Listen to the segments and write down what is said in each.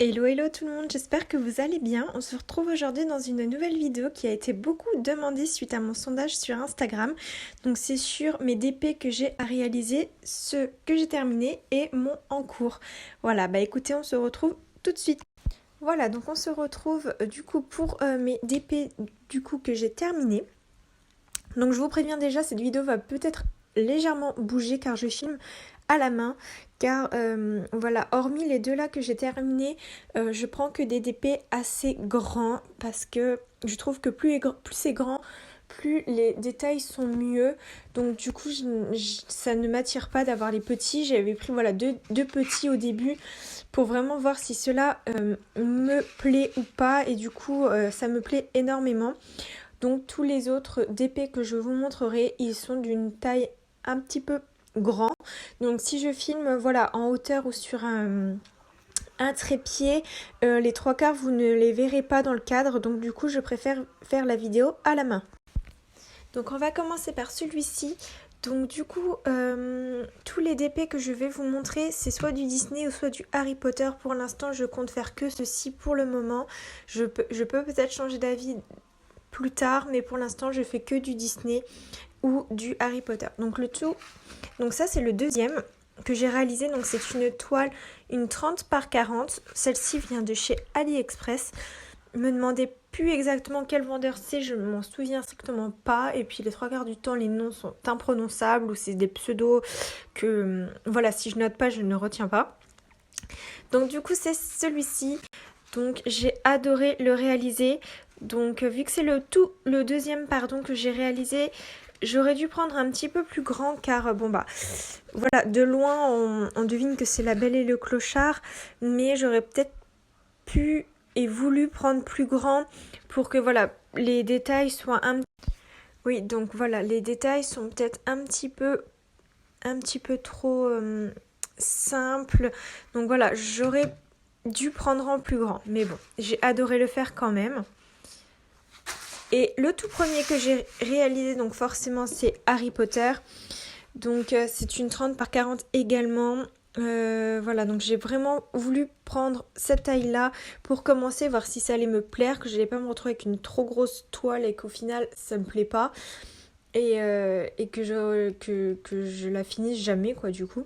Hello hello tout le monde, j'espère que vous allez bien. On se retrouve aujourd'hui dans une nouvelle vidéo qui a été beaucoup demandée suite à mon sondage sur Instagram. Donc c'est sur mes DP que j'ai à réaliser, ceux que j'ai terminés et mon en cours. Voilà, bah écoutez, on se retrouve tout de suite. Voilà, donc on se retrouve du coup pour mes DP du coup que j'ai terminés. Donc je vous préviens déjà, cette vidéo va peut-être légèrement bouger car je filme à la main, car voilà, hormis les deux là que j'ai terminé, je prends que des DP assez grands parce que je trouve que plus c'est grand, plus les détails sont mieux. Donc du coup ça ne m'attire pas d'avoir les petits. J'avais pris voilà deux petits au début pour vraiment voir si cela me plaît ou pas, et du coup ça me plaît énormément. Donc tous les autres DP que je vous montrerai, ils sont d'une taille un petit peu grand. Donc si je filme voilà en hauteur ou sur un trépied, les trois quarts vous ne les verrez pas dans le cadre. Donc du coup je préfère faire la vidéo à la main. Donc on va commencer par celui-ci. Donc du coup, tous les DP que je vais vous montrer, c'est soit du Disney ou soit du Harry Potter. Pour l'instant, je compte faire que ceci pour le moment. Je peux peut-être changer d'avis plus tard, mais pour l'instant je fais que du Disney ou du Harry Potter. Donc le tout, donc ça c'est le deuxième que j'ai réalisé. Donc c'est une toile, une 30 par 40. Celle-ci vient de chez AliExpress. Me demandez plus exactement quel vendeur c'est, je m'en souviens strictement pas. Et puis les trois quarts du temps les noms sont imprononçables ou c'est des pseudos que voilà, si je note pas je ne retiens pas. Donc du coup c'est celui-ci. Donc j'ai adoré le réaliser. Donc vu que c'est le deuxième que j'ai réalisé, j'aurais dû prendre un petit peu plus grand car bon bah voilà, de loin on devine que c'est La Belle et le Clochard, mais j'aurais peut-être pu et voulu prendre plus grand pour que voilà les détails soient oui, donc voilà, les détails sont peut-être un petit peu trop simples. Donc voilà, j'aurais dû prendre en plus grand, mais bon, j'ai adoré le faire quand même. Et le tout premier que j'ai réalisé, donc forcément c'est Harry Potter. Donc c'est une 30 par 40 également. Voilà, donc j'ai vraiment voulu prendre cette taille là pour commencer, voir si ça allait me plaire, que je n'allais pas me retrouver avec une trop grosse toile et qu'au final ça me plaît pas. Et que je la finisse jamais quoi du coup.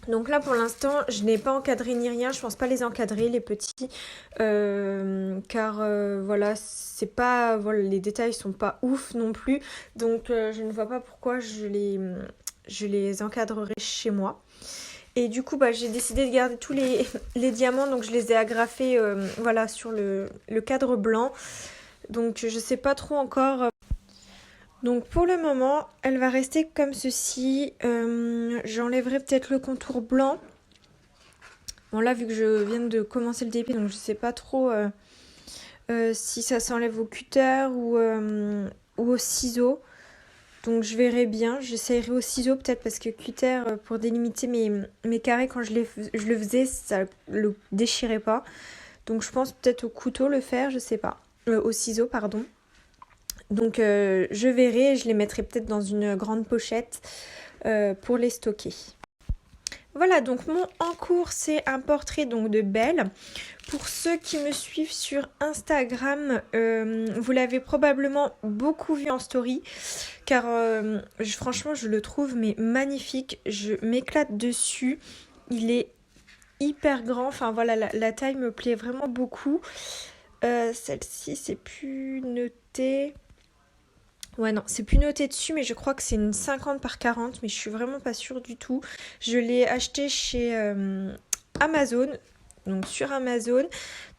Donc là pour l'instant je n'ai pas encadré ni rien, je pense pas les encadrer les petits, car voilà c'est pas, voilà, les détails sont pas ouf non plus, donc je ne vois pas pourquoi je les encadrerai chez moi. Et du coup bah, j'ai décidé de garder tous les diamants, donc je les ai agrafés voilà, sur le cadre blanc, donc je sais pas trop encore. Donc pour le moment, elle va rester comme ceci. J'enlèverai peut-être le contour blanc. Bon là, vu que je viens de commencer le DP, donc je sais pas trop si ça s'enlève au cutter ou au ciseau. Donc je verrai bien. J'essayerai au ciseau peut-être parce que cutter, pour délimiter mes carrés, quand je le faisais, ça le déchirait pas. Donc je pense peut-être au couteau le faire, je sais pas. Au ciseau, pardon. Donc je verrai, je les mettrai peut-être dans une grande pochette pour les stocker. Voilà, donc mon en cours, c'est un portrait donc de Belle. Pour ceux qui me suivent sur Instagram, vous l'avez probablement beaucoup vu en story, car franchement je le trouve mais magnifique, je m'éclate dessus. Il est hyper grand, enfin voilà, la taille me plaît vraiment beaucoup. Celle-ci c'est plus noté. Ouais, non, c'est plus noté dessus, mais je crois que c'est une 50 par 40, mais je suis vraiment pas sûre du tout. Je l'ai acheté chez Amazon, donc sur Amazon.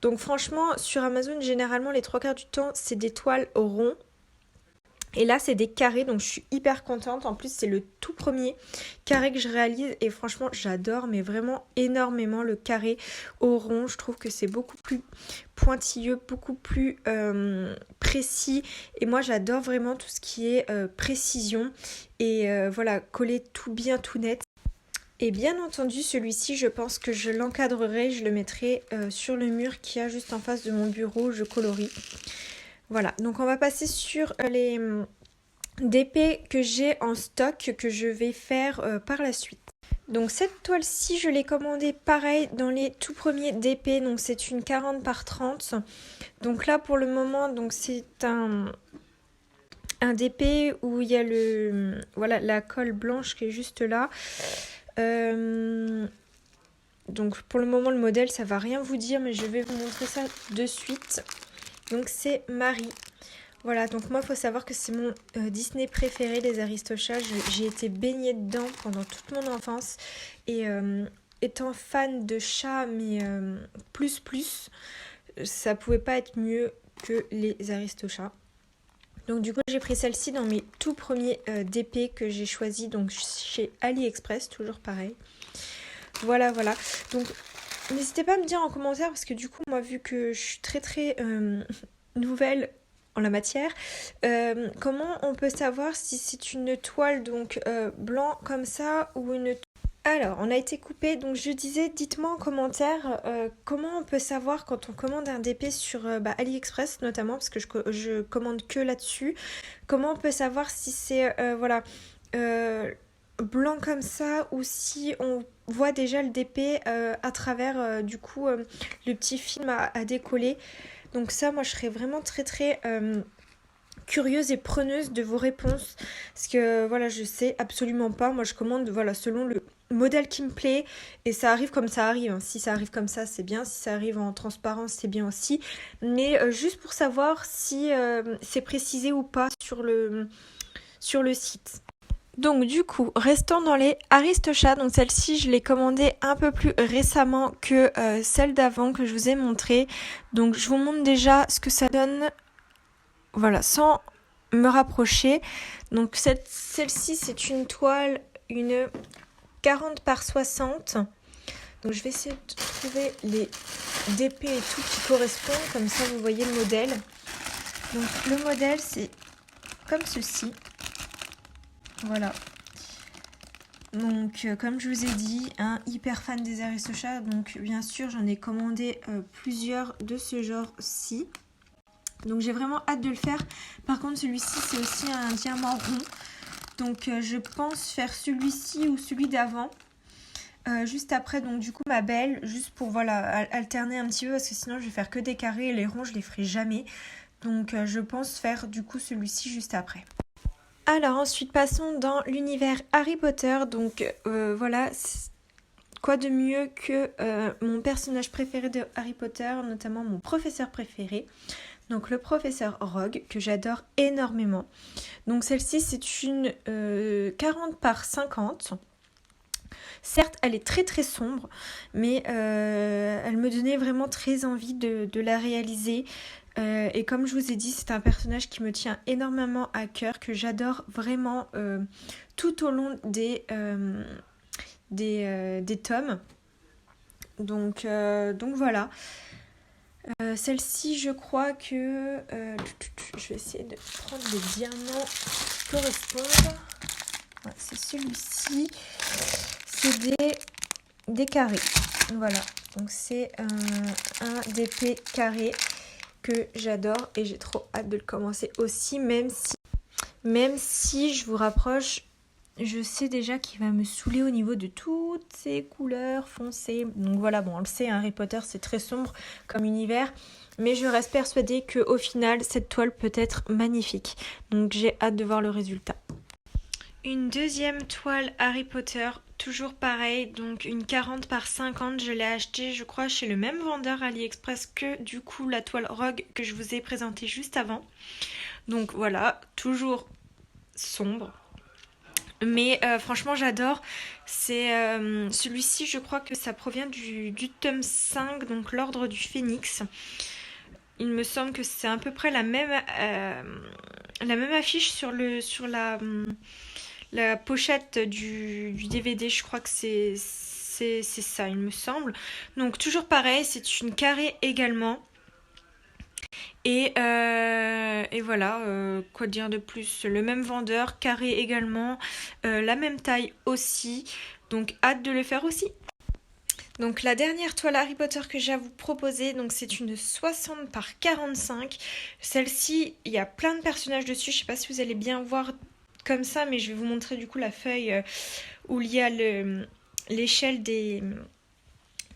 Donc franchement, sur Amazon, généralement, les trois quarts du temps, c'est des toiles ronds. Et là, c'est des carrés, donc je suis hyper contente. En plus, c'est le tout premier carré que je réalise. Et franchement, j'adore, mais vraiment énormément le carré au rond. Je trouve que c'est beaucoup plus pointilleux, beaucoup plus précis. Et moi, j'adore vraiment tout ce qui est précision. Et voilà, coller tout bien, tout net. Et bien entendu, celui-ci, je pense que je l'encadrerai. Je le mettrai sur le mur qui a juste en face de mon bureau. Je colorie. Voilà, donc on va passer sur les DP que j'ai en stock, que je vais faire par la suite. Donc cette toile-ci, je l'ai commandée pareil dans les tout premiers DP, donc c'est une 40 par 30. Donc là pour le moment, donc c'est un DP où il y a voilà, la colle blanche qui est juste là. Donc pour le moment le modèle ça va rien vous dire, mais je vais vous montrer ça de suite. Donc c'est Marie. Voilà, donc moi il faut savoir que c'est mon Disney préféré, les Aristochats. J'ai été baignée dedans pendant toute mon enfance. Et étant fan de chats, mais plus, ça pouvait pas être mieux que les Aristochats. Donc du coup j'ai pris celle-ci dans mes tout premiers DP que j'ai choisi donc chez AliExpress, toujours pareil. Voilà. Donc n'hésitez pas à me dire en commentaire parce que du coup moi vu que je suis très nouvelle en la matière, comment on peut savoir si c'est une toile donc blanc comme ça ou une... Alors, on a été coupé, donc je disais, dites-moi en commentaire comment on peut savoir quand on commande un DP sur AliExpress notamment, parce que je commande que là-dessus, comment on peut savoir si c'est voilà, blanc comme ça ou si on voit déjà le DP à travers du coup le petit film à décoller. Donc ça, moi, je serais vraiment très curieuse et preneuse de vos réponses. Parce que, voilà, je sais absolument pas. Moi, je commande, voilà, selon le modèle qui me plaît. Et ça arrive comme ça arrive. Si ça arrive comme ça, c'est bien. Si ça arrive en transparence, c'est bien aussi. Mais juste pour savoir si c'est précisé ou pas sur le site. Donc du coup, restons dans les Aristochats. Donc celle-ci, je l'ai commandée un peu plus récemment que celle d'avant que je vous ai montré. Donc je vous montre déjà ce que ça donne, voilà, sans me rapprocher. Donc celle-ci, c'est une toile, une 40 par 60. Donc je vais essayer de trouver les DP et tout qui correspondent, comme ça vous voyez le modèle. Donc le modèle, c'est comme ceci. Voilà. Donc comme je vous ai dit, hyper fan des Aristochats, donc bien sûr j'en ai commandé plusieurs de ce genre-ci. Donc j'ai vraiment hâte de le faire. Par contre celui-ci c'est aussi un diamant rond. Donc je pense faire celui-ci ou celui d'avant. Juste après, donc du coup ma belle, juste pour voilà alterner un petit peu parce que sinon je vais faire que des carrés et les ronds je les ferai jamais. Donc je pense faire du coup celui-ci juste après. Alors ensuite passons dans l'univers Harry Potter, donc voilà, quoi de mieux que mon personnage préféré de Harry Potter, notamment mon professeur préféré, donc le professeur Rogue, que j'adore énormément. Donc celle-ci c'est une 40 par 50. Certes, elle est très sombre, mais elle me donnait vraiment très envie de la réaliser. Et comme je vous ai dit, c'est un personnage qui me tient énormément à cœur, que j'adore vraiment tout au long des tomes. Donc voilà. Celle-ci, je crois que... je vais essayer de prendre les diamants qui correspondent. Ouais, c'est celui-ci. C'est des carrés. Voilà. Donc c'est un DP carré que j'adore et j'ai trop hâte de le commencer aussi, même si je vous rapproche, je sais déjà qu'il va me saouler au niveau de toutes ces couleurs foncées. Donc voilà, bon, on le sait, Harry Potter c'est très sombre comme univers, mais je reste persuadée qu'au final cette toile peut être magnifique. Donc j'ai hâte de voir le résultat. Une deuxième toile Harry Potter, toujours pareil, donc une 40 par 50, je l'ai achetée je crois chez le même vendeur AliExpress que du coup la toile Rogue que je vous ai présentée juste avant. Donc voilà, toujours sombre. Mais franchement j'adore, c'est celui-ci je crois que ça provient du tome 5, donc l'ordre du Phénix. Il me semble que c'est à peu près la même affiche sur la pochette du DVD, je crois que c'est ça, il me semble. Donc toujours pareil, c'est une carrée également. Et voilà, quoi dire de plus, le même vendeur, carré également, la même taille aussi. Donc hâte de le faire aussi. Donc la dernière toile Harry Potter que j'ai à vous proposer, donc c'est une 60 par 45. Celle-ci, il y a plein de personnages dessus, je sais pas si vous allez bien voir comme ça, mais je vais vous montrer du coup la feuille où il y a l'échelle des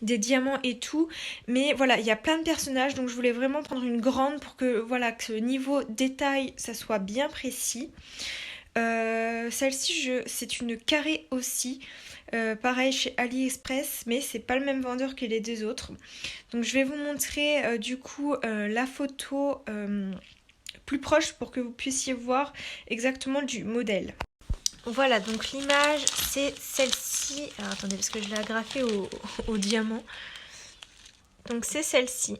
diamants et tout, mais voilà, il y a plein de personnages, donc je voulais vraiment prendre une grande pour que voilà, que niveau détail ça soit bien précis. Celle-ci c'est une carrée aussi, pareil chez AliExpress, mais c'est pas le même vendeur que les deux autres. Donc je vais vous montrer du coup la photo plus proche pour que vous puissiez voir exactement du modèle. Voilà, donc l'image c'est celle-ci. Alors attendez, parce que je l'ai agrafée au diamant. Donc c'est celle-ci.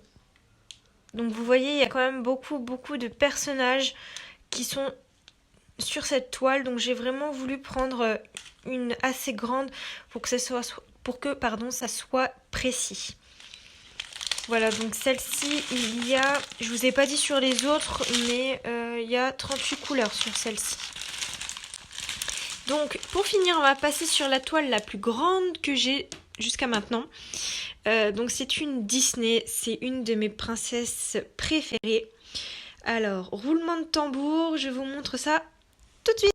Donc vous voyez, il y a quand même beaucoup de personnages qui sont sur cette toile. Donc j'ai vraiment voulu prendre une assez grande pour que ça soit précis. Voilà, donc celle-ci, je vous ai pas dit sur les autres, mais il y a 38 couleurs sur celle-ci. Donc pour finir, on va passer sur la toile la plus grande que j'ai jusqu'à maintenant. Donc c'est une Disney, c'est une de mes princesses préférées. Alors, roulement de tambour, je vous montre ça tout de suite.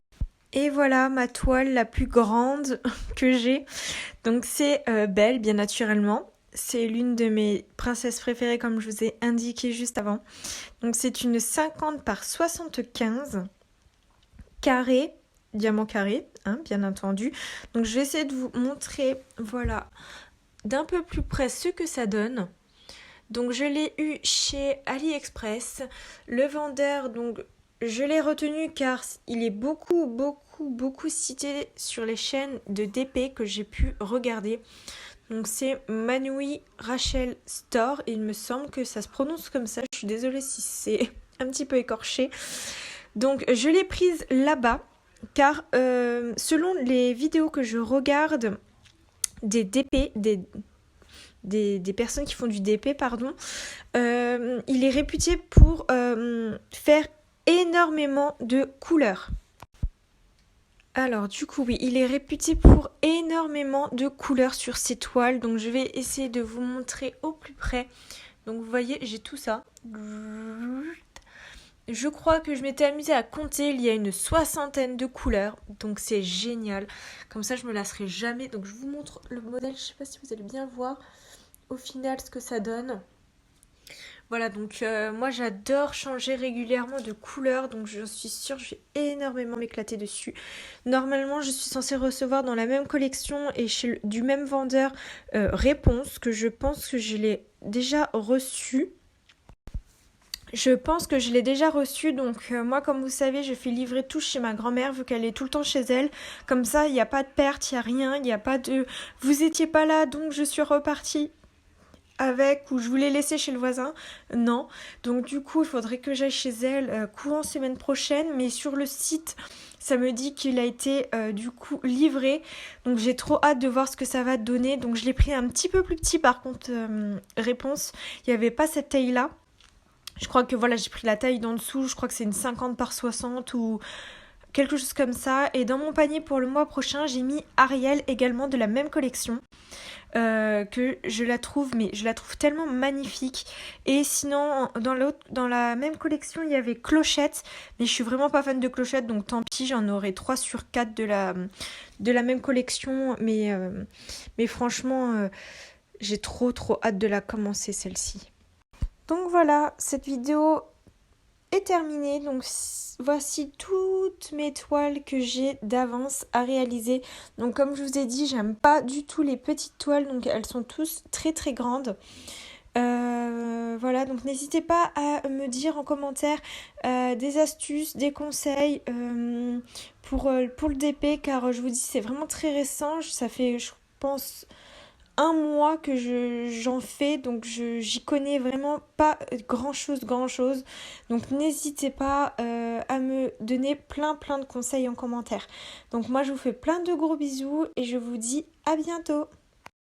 Et voilà ma toile la plus grande que j'ai. Donc c'est Belle, bien naturellement. C'est l'une de mes princesses préférées comme je vous ai indiqué juste avant. Donc c'est une 50 par 75 carré, diamant carré, hein, bien entendu. Donc je vais essayer de vous montrer, voilà, d'un peu plus près ce que ça donne. Donc je l'ai eu chez AliExpress. Le vendeur, donc je l'ai retenu car il est beaucoup cité sur les chaînes de DP que j'ai pu regarder. Donc c'est Manui Rachel Store. Il me semble que ça se prononce comme ça. Je suis désolée si c'est un petit peu écorché. Donc je l'ai prise là-bas car selon les vidéos que je regarde des DP, des personnes qui font du DP, pardon, il est réputé pour faire énormément de couleurs. Alors du coup oui, il est réputé pour énormément de couleurs sur ses toiles, donc je vais essayer de vous montrer au plus près. Donc vous voyez, j'ai tout ça. Je crois que je m'étais amusée à compter, il y a une 60aine de couleurs, donc c'est génial. Comme ça je me lasserai jamais. Donc je vous montre le modèle, je sais pas si vous allez bien voir au final ce que ça donne. Voilà, donc moi j'adore changer régulièrement de couleur, donc je suis sûre que je vais énormément m'éclater dessus. Normalement, je suis censée recevoir dans la même collection et du même vendeur Réponse, que je pense que je l'ai déjà reçu. Je pense que je l'ai déjà reçu, donc moi comme vous savez je fais livrer tout chez ma grand-mère vu qu'elle est tout le temps chez elle. Comme ça il n'y a pas de perte, il n'y a rien, il n'y a pas de « vous étiez pas là donc je suis repartie » avec ou je voulais laisser chez le voisin. Non, donc du coup il faudrait que j'aille chez elle courant semaine prochaine, mais sur le site ça me dit qu'il a été du coup livré, donc j'ai trop hâte de voir ce que ça va donner. Donc je l'ai pris un petit peu plus petit par contre, Réponse, il n'y avait pas cette taille là. Je crois que voilà, j'ai pris la taille d'en dessous, je crois que c'est une 50 par 60 ou quelque chose comme ça. Et dans mon panier pour le mois prochain, j'ai mis Ariel également de la même collection. Que je la trouve tellement magnifique. Et sinon dans la même collection il y avait Clochette, mais je suis vraiment pas fan de Clochette, donc tant pis, j'en aurai 3 sur 4 de la même collection, mais franchement j'ai trop hâte de la commencer celle-ci. Donc voilà, cette vidéo est terminée. Donc voici toutes mes toiles que j'ai d'avance à réaliser. Donc comme je vous ai dit, j'aime pas du tout les petites toiles, donc elles sont tous très grandes. Voilà, donc n'hésitez pas à me dire en commentaire des astuces, des conseils pour le DP, car je vous dis c'est vraiment très récent. Ça fait je pense un mois que j'en fais, donc j'y connais vraiment pas grand chose. Donc n'hésitez pas à me donner plein de conseils en commentaire. Donc moi je vous fais plein de gros bisous et je vous dis à bientôt.